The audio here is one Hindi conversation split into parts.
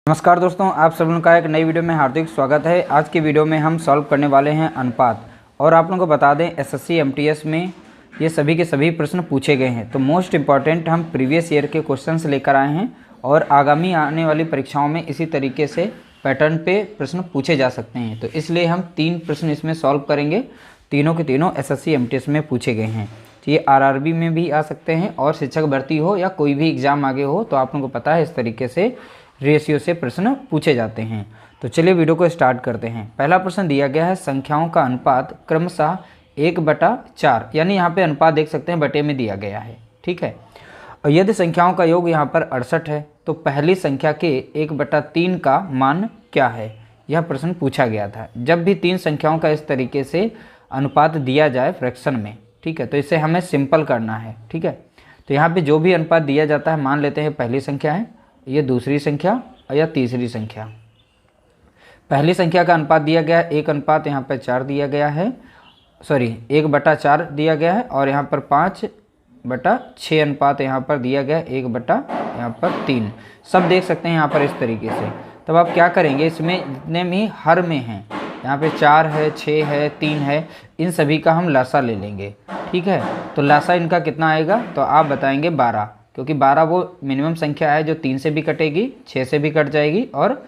नमस्कार दोस्तों, आप सब लोगों का एक नई वीडियो में हार्दिक स्वागत है। आज की वीडियो में हम सॉल्व करने वाले हैं अनुपात। और आप लोगों को बता दें एसएससी एमटीएस में ये सभी के सभी प्रश्न पूछे गए हैं। तो मोस्ट इम्पॉर्टेंट हम प्रीवियस ईयर के क्वेश्चंस लेकर आए हैं और आगामी आने वाली परीक्षाओं में इसी तरीके से पैटर्न पे प्रश्न पूछे जा सकते हैं। तो इसलिए हम 3 प्रश्न इसमें सॉल्व करेंगे। तीनों के तीनों एसएससी एमटीएस में पूछे गए हैं। ये आरआरबी में भी आ सकते हैं और शिक्षक भर्ती हो या कोई भी एग्ज़ाम आगे हो तो आप लोगों को पता है इस तरीके से रेशियो से प्रश्न पूछे जाते हैं। तो चलिए वीडियो को स्टार्ट करते हैं। पहला प्रश्न दिया गया है संख्याओं का अनुपात क्रमशः 1/4, यानी यहाँ पे अनुपात देख सकते हैं बटे में दिया गया है। ठीक है, और यदि संख्याओं का योग यहाँ पर 68 है तो पहली संख्या के 1/3 का मान क्या है, यह प्रश्न पूछा गया था। जब भी 3 संख्याओं का इस तरीके से अनुपात दिया जाए फ्रैक्शन में, ठीक है, तो इसे हमें सिंपल करना है। ठीक है, तो यहाँ पे जो भी अनुपात दिया जाता है मान लेते हैं पहली संख्या है, ये दूसरी संख्या और यह तीसरी संख्या। पहली संख्या का अनुपात दिया गया है 1 यहाँ पर 4 दिया गया है, 1/4 दिया गया है, और यहाँ पर 5/6 अनुपात यहाँ पर दिया गया है 1/3। सब देख सकते हैं यहाँ पर इस तरीके से। तब आप क्या करेंगे, इसमें जितने भी हर में हैं, यहाँ पे 4 है, 6 है, 3 है, इन सभी का हम लसा ले लेंगे। ठीक है, तो लसा इनका कितना आएगा, तो आप बताएंगे 12, क्योंकि 12 वो मिनिमम संख्या है जो 3 से भी कटेगी, 6 से भी कट जाएगी और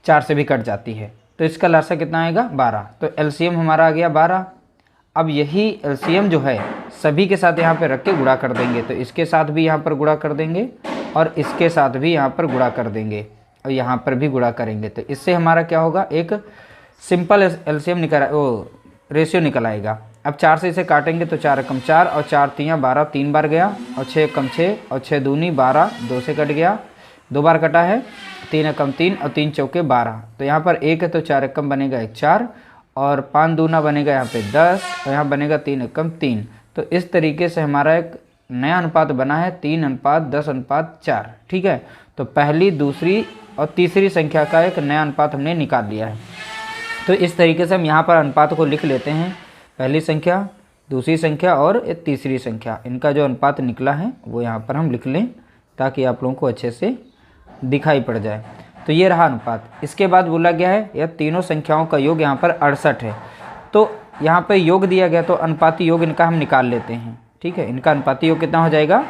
4 से भी कट जाती है। तो इसका लसा कितना आएगा 12। तो एलसीएम हमारा आ गया 12। अब यही एलसीएम जो है सभी के साथ यहाँ पे रख के गुणा कर देंगे। तो इसके साथ भी यहाँ पर गुणा कर देंगे और इसके साथ भी यहाँ पर गुणा कर देंगे और यहाँ पर भी गुणा करेंगे। तो इससे हमारा क्या होगा, एक सिंपल एलसीएम रेशियो निकल आएगा। अब 4 से इसे काटेंगे तो 4 कम 4 और 4 3 12, 3 बार गया, और 6 कम 6 और 6 दूनी 12, 2 से कट गया, 2 बार कटा है, 3 कम 3 और 3 चौके 12। तो यहाँ पर 1 है तो 4 कम बनेगा 1 4, और 5 दूना बनेगा यहाँ पे 10, और यहाँ बनेगा 3 कम 3। तो इस तरीके से हमारा एक नया अनुपात बना है 3:10:4। ठीक है, तो पहली, दूसरी और तीसरी संख्या का एक नया अनुपात हमने निकाल लिया है। तो इस तरीके से हम यहाँ पर अनुपात को लिख लेते हैं। पहली संख्या, दूसरी संख्या और एक तीसरी संख्या, इनका जो अनुपात निकला है वो यहाँ पर हम लिख लें ताकि आप लोगों को अच्छे से दिखाई पड़ जाए। तो ये रहा अनुपात। इसके बाद बोला गया है यह तीनों संख्याओं का योग यहाँ पर 68 है। तो यहाँ पर योग दिया गया तो अनुपाती योग इनका हम निकाल लेते हैं। ठीक है, इनका अनुपाती योग कितना हो जाएगा,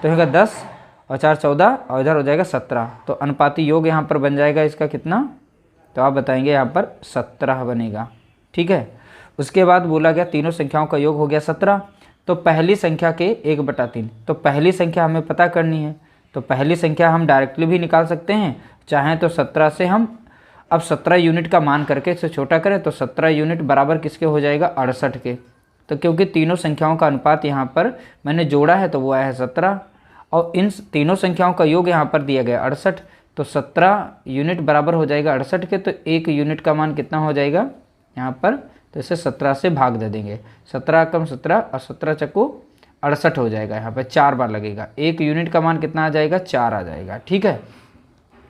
तो होगा 10 और 4 14 और इधर हो जाएगा 17। तो अनुपाती योग यहाँ पर बन जाएगा इसका कितना, तो आप बताएंगे यहाँ पर 17 बनेगा। ठीक है, उसके बाद बोला गया तीनों संख्याओं का योग हो गया 17। तो पहली संख्या के 1/3, तो पहली संख्या हमें पता करनी है। तो पहली संख्या हम डायरेक्टली भी निकाल सकते हैं, चाहें तो 17 से हम अब 17 यूनिट का मान करके इसे छोटा करें तो 17 यूनिट बराबर किसके हो जाएगा, 68 के। तो क्योंकि तीनों संख्याओं का अनुपात यहाँ पर मैंने जोड़ा है तो वो आया है 17, और इन तीनों संख्याओं का योग यहाँ पर दिया गया 68। तो 17 यूनिट बराबर हो जाएगा 68 के। तो 1 यूनिट का मान कितना हो जाएगा यहाँ पर, तो इसे 17 से भाग दे देंगे। 17 कम 17 और 17 चक्कू 68 हो जाएगा। यहाँ पर 4 बार लगेगा। 1 यूनिट का मान कितना आ जाएगा, 4 आ जाएगा। ठीक है,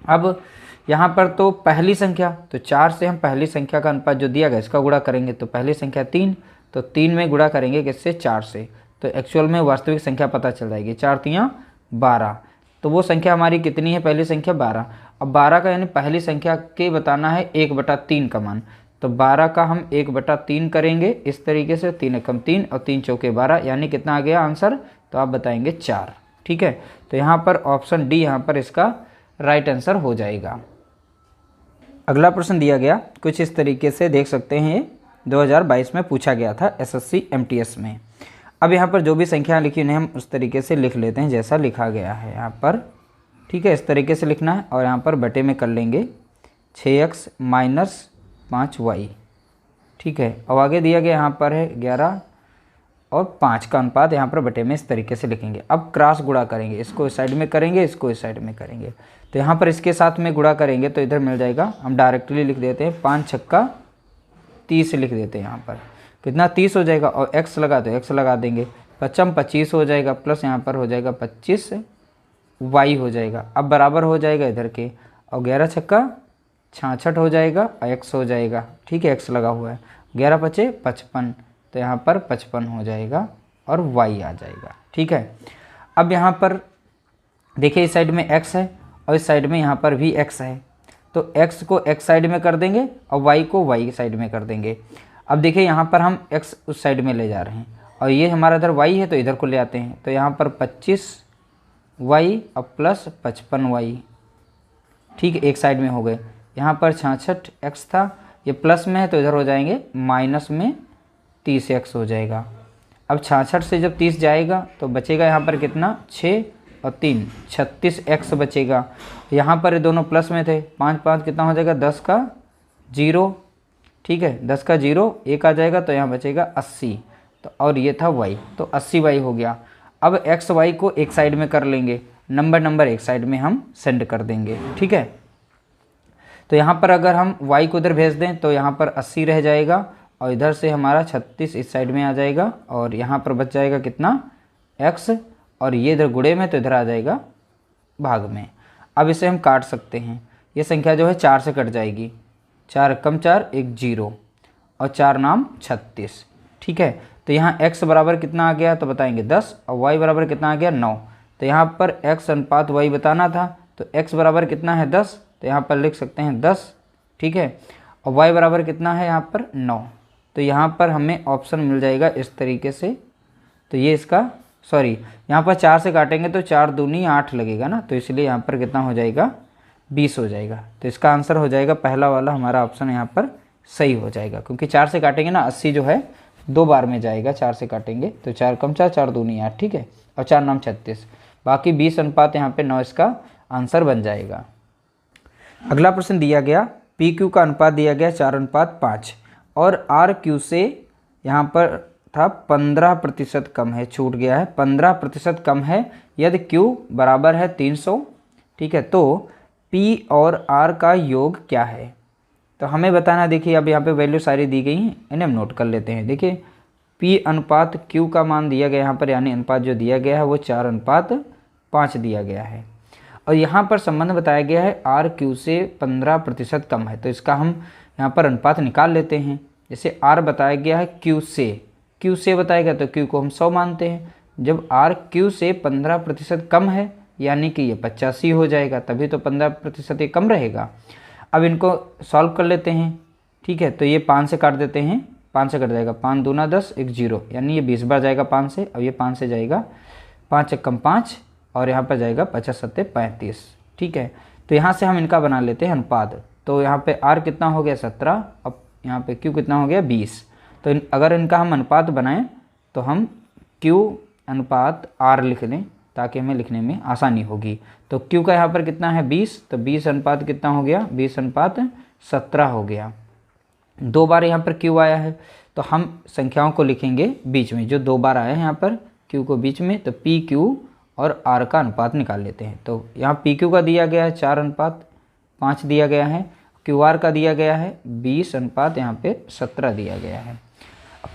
अब यहाँ पर तो पहली संख्या, तो 4 से हम पहली संख्या का अनुपात जो दिया गया इसका गुणा करेंगे। तो पहली संख्या 3, तो 3 में गुणा करेंगे किससे, 4 से। तो एक्चुअल में वास्तविक संख्या पता चल जाएगी। 4 3 12, तो वो संख्या हमारी कितनी है, पहली संख्या 12। अब 12 का यानी पहली संख्या के बताना है 1/3 का मान। तो 12 का हम 1/3 करेंगे इस तरीके से, 3 कम 3 और 3 चौके 12, यानी कितना आ गया आंसर, तो आप बताएंगे 4। ठीक है, तो यहाँ पर ऑप्शन डी यहाँ पर इसका राइट आंसर हो जाएगा। अगला प्रश्न दिया गया कुछ इस तरीके से, देख सकते हैं ये 2022 में पूछा गया था एसएससी एमटीएस में। अब यहाँ पर जो भी संख्या लिखी उन्हें हम उस तरीके से लिख लेते हैं जैसा लिखा गया है यहाँ पर। ठीक है, इस तरीके से लिखना है और यहाँ पर बटे में कर लेंगे 6x - 5y। ठीक है, अब आगे दिया गया यहाँ पर है 11 और 5 का अनुपात, यहाँ पर बटे में इस तरीके से लिखेंगे। अब क्रॉस गुणा करेंगे, इसको इस साइड में करेंगे, इसको इस साइड में करेंगे। तो यहाँ पर इसके साथ में गुणा करेंगे तो इधर मिल जाएगा, हम डायरेक्टली लिख देते हैं 5 छक्का 30 लिख देते हैं। यहाँ पर कितना 30 हो जाएगा, और x लगा तो x लगा देंगे, 55 25 हो जाएगा, प्लस यहाँ पर हो जाएगा 25 y हो जाएगा। अब बराबर हो जाएगा इधर के, और 11 छक्का 66 हो जाएगा और x हो जाएगा। ठीक है, x लगा हुआ है, 11 5 55, तो यहाँ पर 55 हो जाएगा और y आ जाएगा। ठीक है, अब यहाँ पर देखिए इस साइड में x है और इस साइड में यहाँ पर भी x है। तो x को x साइड में कर देंगे और y को y साइड में कर देंगे। अब देखिए यहाँ पर हम x उस साइड में ले जा रहे हैं और ये हमारा इधर y है तो इधर को ले आते हैं। तो यहाँ पर 25y और प्लस 55y, ठीक है, एक साइड में हो गए। यहाँ पर 66x था, ये प्लस में है तो इधर हो जाएंगे माइनस में 30x हो जाएगा। अब 66 से जब 30 जाएगा तो बचेगा यहाँ पर कितना, 6 और 3 36x बचेगा। यहाँ पर ये दोनों प्लस में थे, 5 5 कितना हो जाएगा, 10 का 0, ठीक है, 10 का 0 1 आ जाएगा तो यहाँ बचेगा 80। तो और ये था y, तो 80y हो गया। अब x y को एक साइड में कर लेंगे, नंबर एक साइड में हम सेंड कर देंगे, ठीक है। तो यहाँ पर अगर हम y को उधर भेज दें तो यहाँ पर 80 रह जाएगा और इधर से हमारा 36 इस साइड में आ जाएगा और यहाँ पर बच जाएगा कितना, x, और ये इधर गुणे में तो इधर आ जाएगा भाग में। अब इसे हम काट सकते हैं, ये संख्या जो है 4 से कट जाएगी, 4 कम 4 1 0 और 4 नाम 36, ठीक है। तो यहाँ x बराबर कितना आ गया तो बताएंगे 10 और y बराबर कितना आ गया 9। तो यहाँ पर x अनुपात y बताना था तो x बराबर कितना है 10, तो यहाँ पर लिख सकते हैं 10, ठीक है, और y बराबर कितना है यहाँ पर 9। तो यहाँ पर हमें ऑप्शन मिल जाएगा इस तरीके से। तो ये इसका यहाँ पर 4 से काटेंगे तो 4 दूनी 8 लगेगा ना, तो इसलिए यहाँ पर कितना हो जाएगा 20 हो जाएगा। तो इसका आंसर हो जाएगा पहला वाला, हमारा ऑप्शन यहाँ पर सही हो जाएगा, क्योंकि 4 से काटेंगे ना 80 जो है 2 बार में जाएगा, 4 से काटेंगे तो 4 कम 4 4 दूनी 8, ठीक है, और 4 नाम 36, बाकी 20 अनुपात यहाँ पे 9 इसका आंसर बन जाएगा। अगला प्रश्न दिया गया, पी क्यू का अनुपात दिया गया 4:5 और आर क्यू से यहाँ पर था 15% कम है, छूट गया है, 15% कम है यदि क्यू बराबर है 300, ठीक है, तो पी और आर का योग क्या है। तो हमें बताना, देखिए अब यहाँ पे वैल्यू सारी दी गई हैं, इन्हें हम नोट कर लेते हैं। देखिए P अनुपात Q का मान दिया गया यहाँ पर, यानी अनुपात जो दिया गया है वो 4:5 दिया गया है और यहाँ पर संबंध बताया गया है R Q से 15% कम है। तो इसका हम यहाँ पर अनुपात निकाल लेते हैं। जैसे R बताया गया है Q से बताया गया तो Q को हम 100 मानते हैं। जब R Q से 15% कम है यानी कि ये 85 हो जाएगा, तभी तो 15% ये कम रहेगा। अब इनको सॉल्व कर लेते हैं, ठीक है, तो ये 5 से काट देते हैं, 5 से कट जाएगा, 5 दूना 10 1 0, यानी ये 20 बार जाएगा 5 से। अब ये 5 से जाएगा, 5 1 कम 5 और यहाँ पर जाएगा 50 7 35, ठीक है। तो यहाँ से हम इनका बना लेते हैं अनुपात। तो यहाँ पे R कितना हो गया 17, अब यहाँ पे Q कितना हो गया 20। तो अगर इनका हम अनुपात बनाएं तो हम Q अनुपात R लिख दें ताकि हमें लिखने में आसानी होगी। तो Q का यहाँ पर कितना है 20, तो 20 अनुपात कितना हो गया, 20:17 हो गया। 2 बार यहाँ पर Q आया है तो हम संख्याओं को लिखेंगे बीच में, जो 2 बार आया है यहाँ पर Q को बीच में, तो PQ और R का अनुपात निकाल लेते हैं। तो यहाँ PQ का दिया गया है 4:5 दिया गया है, QR का दिया गया है 20 अनुपात यहाँ पे 17 दिया गया है।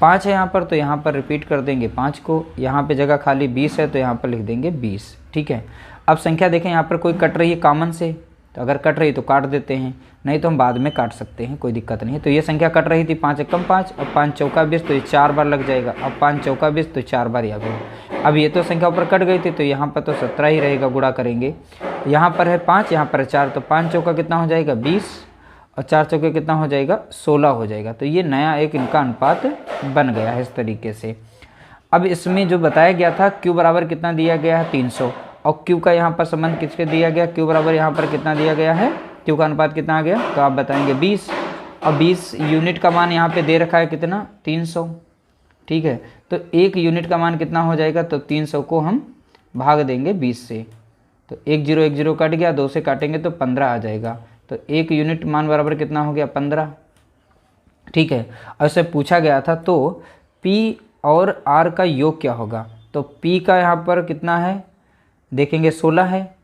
5 है यहाँ पर, तो यहाँ पर रिपीट कर देंगे 5 को, यहाँ पे जगह खाली 20 है तो यहाँ पर लिख देंगे 20, ठीक है। अब संख्या देखें यहाँ पर कोई कट रही है कॉमन से, तो अगर कट रही तो काट देते हैं, नहीं तो हम बाद में काट सकते हैं, कोई दिक्कत नहीं है। तो ये संख्या कट रही थी 5 1 5 और 5 चौका 20, तो ये 4 बार लग जाएगा। अब 5 चौका 20 तो 4 बार आ गया। अब ये तो संख्या ऊपर कट गई थी तो यहाँ पर तो 17 ही रहेगा, गुणा करेंगे। यहाँ पर है 5, यहाँ पर है 4, तो 5 चौका कितना हो जाएगा 20 और 4 चौके कितना हो जाएगा 16 हो जाएगा। तो ये नया एक इनका अनुपात बन गया है इस तरीके से। अब इसमें जो बताया गया था Q बराबर कितना दिया गया है 300, और Q का यहाँ पर संबंध किसके दिया गया, Q बराबर यहाँ पर कितना दिया गया है, Q का अनुपात कितना आ गया, तो आप बताएंगे 20, और 20 यूनिट का मान यहाँ पे दे रखा है कितना 300, ठीक है। तो 1 यूनिट का मान कितना हो जाएगा, तो 300 को हम भाग देंगे 20 से, तो 1 0 1 0 कट गया, 2 से काटेंगे तो 15 आ जाएगा। तो 1 यूनिट मान बराबर कितना हो गया 15, ठीक है। और इससे पूछा गया था तो P और R का योग क्या होगा। तो P का यहाँ पर कितना है देखेंगे 16 है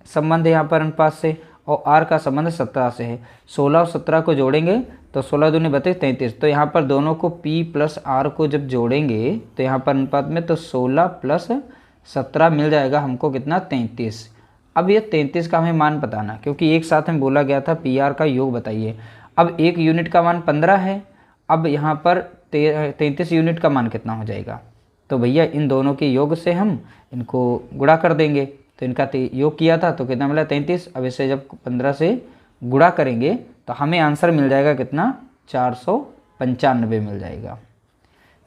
संबंध यहाँ पर अनुपात से, और R का संबंध 17 से है। 16 और 17 को जोड़ेंगे तो 16 दूनी 32 33, तो यहाँ पर दोनों को P प्लस R को जब जोड़ेंगे तो यहाँ पर अनुपात में तो 16 प्लस 17 मिल जाएगा हमको कितना 33। अब ये 33 का हमें मान बताना, क्योंकि एक साथ में बोला गया था पी आर का योग बताइए। अब 1 यूनिट का मान 15 है, अब यहाँ पर 33 यूनिट का मान कितना हो जाएगा, तो भैया इन दोनों के योग से हम इनको गुणा कर देंगे। तो इनका योग किया था तो कितना मिला 33। अब इसे जब 15 से गुणा करेंगे तो हमें आंसर मिल जाएगा कितना, 495 मिल जाएगा।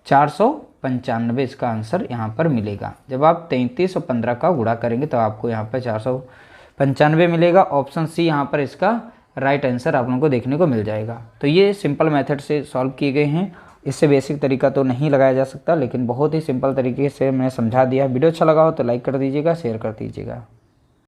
495 इसका आंसर यहाँ पर मिलेगा। जब आप 33 और 15 का गुणा करेंगे तो आपको यहाँ पर 495 मिलेगा। ऑप्शन सी यहाँ पर इसका राइट आंसर आप लोगों को देखने को मिल जाएगा। तो ये सिंपल मेथड से सॉल्व किए गए हैं। इससे बेसिक तरीका तो नहीं लगाया जा सकता, लेकिन बहुत ही सिंपल तरीके से मैंने समझा दिया। वीडियो अच्छा लगा हो तो लाइक कर दीजिएगा, शेयर कर दीजिएगा।